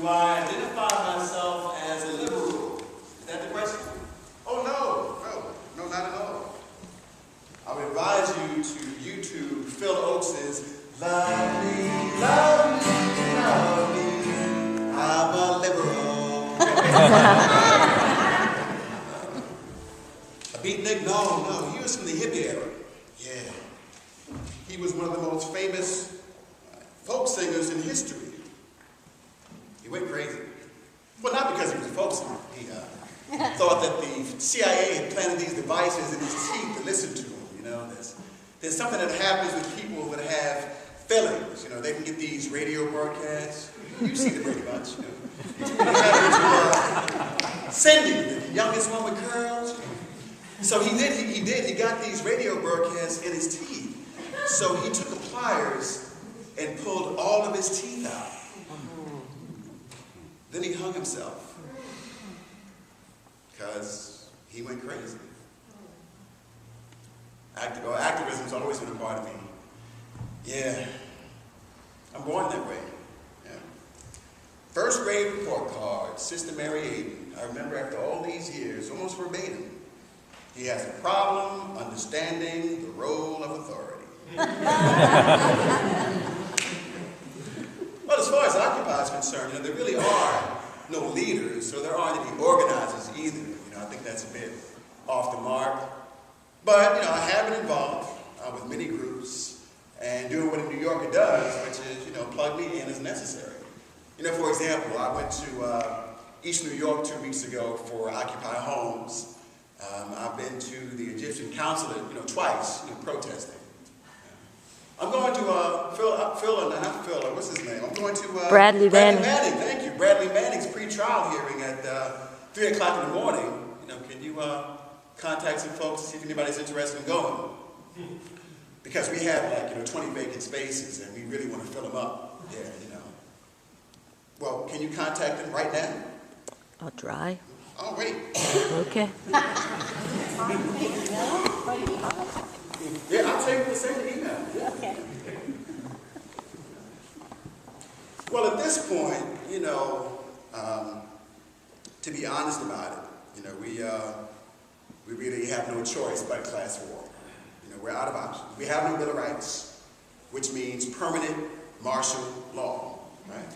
Do I identify myself as a liberal? Is that the question? Oh, no, not at all. I would advise you to YouTube Phil Oakes' Love Me, Love Me, Love Me, I'm a liberal. A beatnik? No, he was from the hippie era. Yeah. He was one of the most famous folk singers in history. He went crazy. Well, not because he was a folk singer. He thought that the CIA had planted these devices in his teeth to listen to him. You know, there's something that happens with people that have fillings. You know, they can get these radio broadcasts. You've seen it pretty much. You know. Cindy, the youngest one with curls. So he did. He got these radio broadcasts in his teeth. So he took the pliers and pulled all of his teeth out. Then he hung himself because he went crazy. Activism's always been a part of me. Yeah, I'm born that way. Yeah. First grade report card, Sister Mary Aiden. I remember after all these years, almost verbatim, he has a problem understanding the role of authority. Well, as far as Occupy is concerned, you know, there really are no leaders, so there aren't any organizers either. You know, I think that's a bit off the mark. But, you know, I have been involved with many groups and doing what a New Yorker does, which is, you know, plug me in as necessary. You know, for example, I went to East New York 2 weeks ago for Occupy Homes. I've been to the Egyptian consulate, you know, twice, you know, protesting. I'm going to what's his name? I'm going to Bradley Manning. Thank you. Bradley Manning's pre-trial hearing at 3 o'clock in the morning. You know, can you contact some folks to see if anybody's interested in going? Because we have, like, you know, 20 vacant spaces and we really want to fill them up. Yeah, you know. Well, can you contact them right now? I'll try. Oh, wait. Okay. Yeah, I'll tell you to send the email. Yeah. Okay. Well, at this point, you know, to be honest about it, you know, we really have no choice but class war. You know, we're out of options. We have no Bill of Rights, which means permanent martial law, right?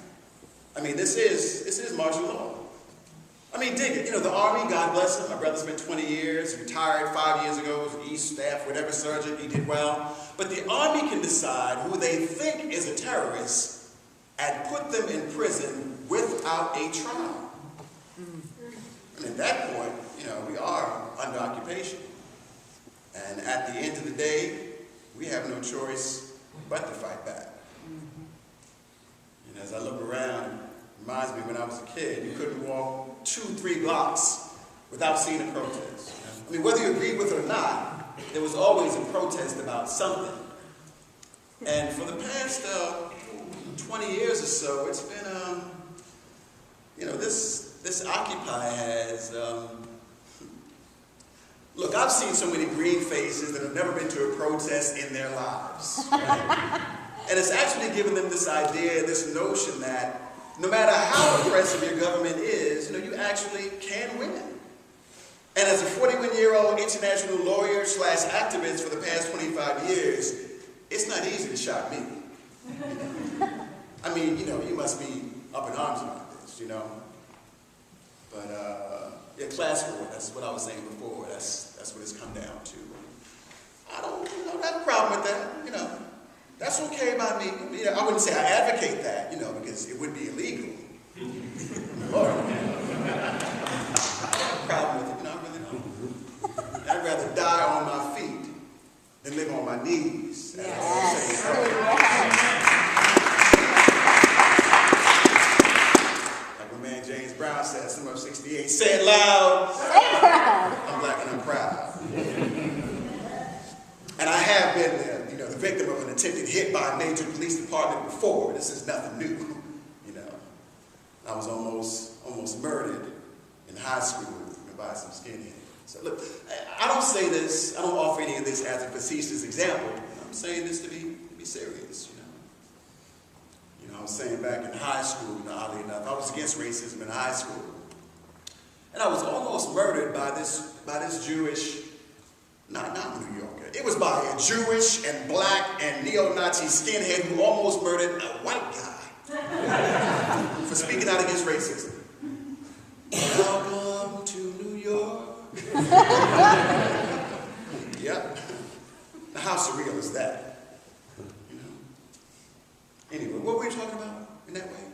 I mean, this is martial law. I mean, dig it. You know, the Army, God bless him. My brother spent 20 years, retired 5 years ago, was East Staff, whatever sergeant, he did well. But the Army can decide who they think is a terrorist and put them in prison without a trial. And at that point, you know, we are under occupation. And at the end of the day, we have no choice but to fight back. You know, as I look around, it reminds me when I was a kid, you couldn't walk 2-3 blocks without seeing a protest. I mean, whether you agreed with it or not, there was always a protest about something. And for the past 20 years or so, it's been, you know, this Occupy has, look, I've seen so many green faces that have never been to a protest in their lives. Right? And it's actually given them this idea, this notion that no matter how oppressive your government is, you know, you actually can win. And as a 41-year-old international lawyer / activist for the past 25 years, it's not easy to shock me. I mean, you know, you must be up in arms about this, you know. But, yeah, class war, that's what I was saying before. That's what it's come down to. I don't have a problem with that, you know. That's okay by me. You know, I wouldn't say I advocate that, you know, because it would be illegal. Lord, I don't have a problem with it, you know, I really don't. I'd rather die on my feet than live on my knees. Yes. Like my man James Brown said, Summer 68, say it loud. Say it proud. I'm black and I'm proud. And I have been there, you know, the victim of an attempted hit by a major police department before. This is nothing new, you know. I was almost murdered in high school, you know, by some skinhead. So look, I don't say this, I don't offer any of this as a facetious example. I'm saying this to be serious, you know. You know, I was saying back in high school, oddly enough, I was against racism in high school. And I was almost murdered by this Jewish, not New Yorker. It was by a Jewish and black and neo-Nazi skinhead who almost murdered a white guy for speaking out against racism. Welcome to New York. Yep. Now how surreal is that? You know? Anyway, what were we talking about in that way?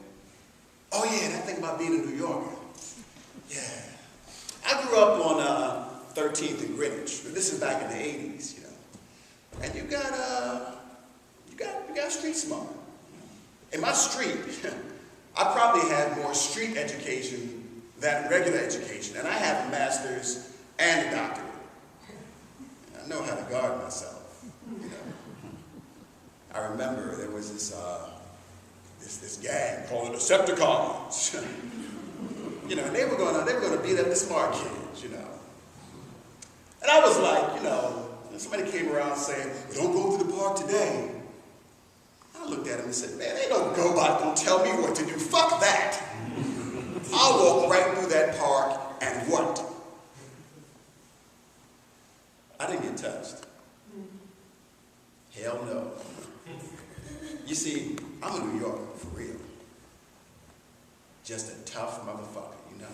Oh yeah, that thing about being a New Yorker. Yeah. I grew up on 13th and Greenwich. This is back in the 80s, you know. And you got street smart. In my street, I probably had more street education than regular education, and I have a master's and a doctorate. I know how to guard myself. You know. I remember there was this gang called the Decepticons. You know, and they were gonna beat up the smart kids, you know. And I was like, you know, somebody came around saying, well, don't go to the park today. I looked at him and said, man, they don't go by, don't tell me what to do. Fuck that. I'll walk right through that park and what? I didn't get touched. Hell no. You see, I'm a New Yorker, for real. Just a tough motherfucker, you know?